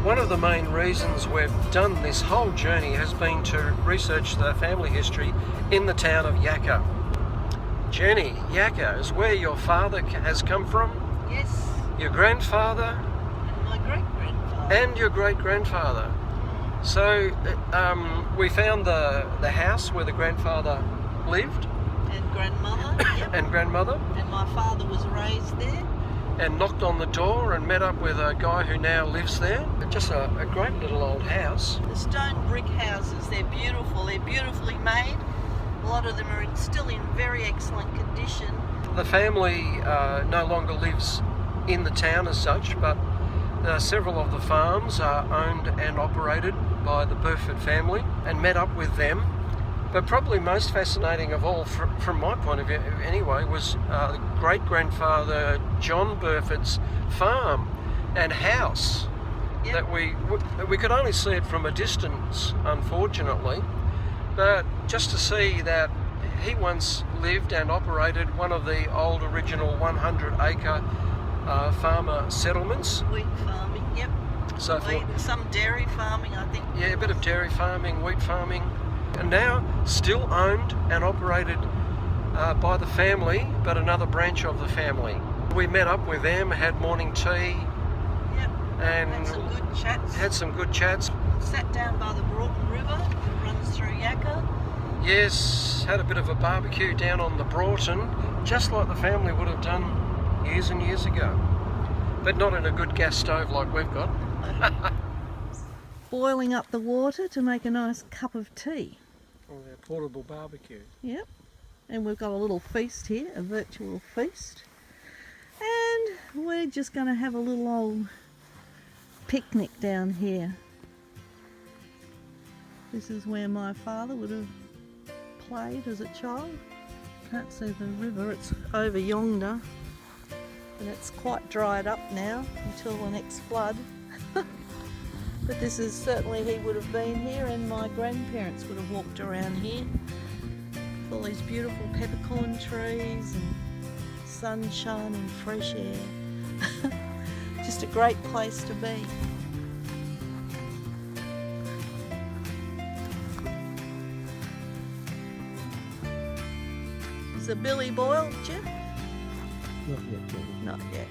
One of the main reasons we've done this whole journey has been to research the family history in the town of Yacka. Jenny, Yacka is where your father has come from? Yes. Your grandfather? And my great-grandfather. And your great-grandfather. So we found the house where the grandfather lived. And grandmother, yep. And grandmother. And my father was raised there. And knocked on the door and met up with a guy who now lives there. Just a great little old house. The stone brick houses, they're beautiful. They're beautifully made. A lot of them are still in very excellent condition. The family no longer lives in the town as such, but several of the farms are owned and operated by the Burford family, and met up with them. But probably most fascinating of all, from my point of view anyway, was great-grandfather John Burford's farm and house. Yep. That we could only see it from a distance, unfortunately, but just to see that he once lived and operated one of the old original 100-acre farmer settlements. Wheat farming, yep. So some dairy farming, I think. Yeah, a bit of dairy farming, wheat farming. And now still owned and operated by the family, but another branch of the family. We met up with them, had morning tea. Yep. And had some good chats. Sat down by the Broughton River that runs through Yacka. Yes, had a bit of a barbecue down on the Broughton, just like the family would have done years and years ago. But not in a good gas stove like we've got. Boiling up the water to make a nice cup of tea. Oh, our portable barbecue. Yep. And we've got a little feast here, a virtual feast. And we're just going to have a little old picnic down here. This is where my father would have played as a child. Can't see the river, it's over yonder. And it's quite dried up now until the next flood. But this is certainly, he would have been here, and my grandparents would have walked around here. With all these beautiful peppercorn trees and sunshine and fresh air. Just a great place to be. Is the billy boiled, Geoff? Not yet, Jenny. Not yet.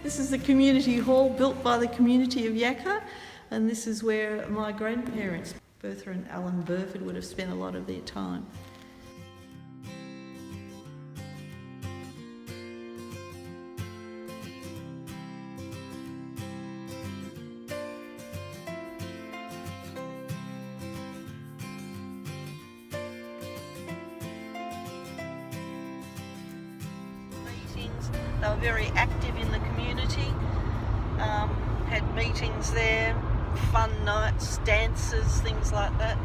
This is the community hall built by the community of Yacka, and this is where my grandparents, Bertha and Alan Burford, would have spent a lot of their time. They were very active in the community, had meetings there, fun nights, dances, things like that.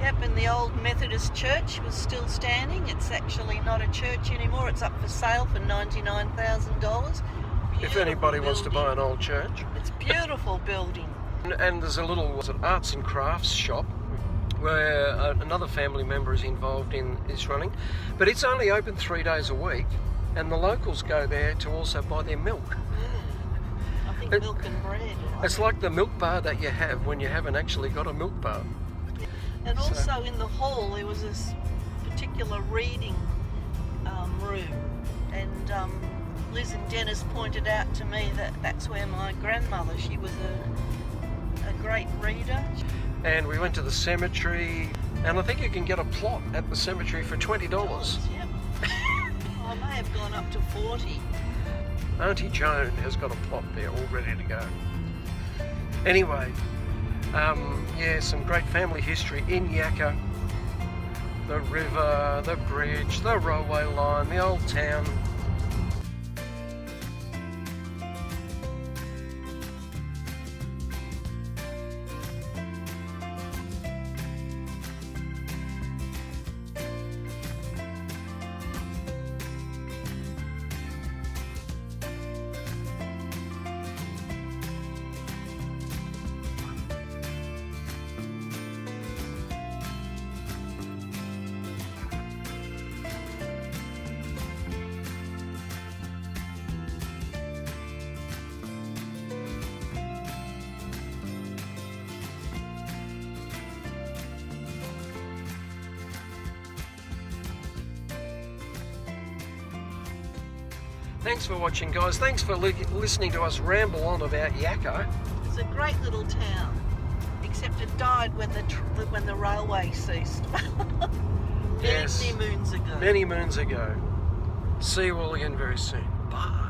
Yep, and the old Methodist church was still standing. It's actually not a church anymore. It's up for sale for $99,000. If anybody wants to buy an old church. It's a beautiful building. And there's a little arts and crafts shop where another family member is involved in is running, but it's only open 3 days a week. And the locals go there to also buy their milk. I think milk and bread. It's like the milk bar that you have when you haven't actually got a milk bar. And also in the hall there was this particular reading room. And Liz and Dennis pointed out to me that that's where my grandmother, she was a great reader. And we went to the cemetery, and I think you can get a plot at the cemetery for $20. Yep. I may have gone up to 40. Auntie Joan has got a plot there all ready to go. Anyway, yeah, some great family history in Yacka. The river, the bridge, the railway line, the old town. Thanks for watching, guys. Thanks for listening to us ramble on about Yacka. It's a great little town, except it died when the railway ceased. Yes. Many moons ago. Many moons ago. See you all again very soon. Bye.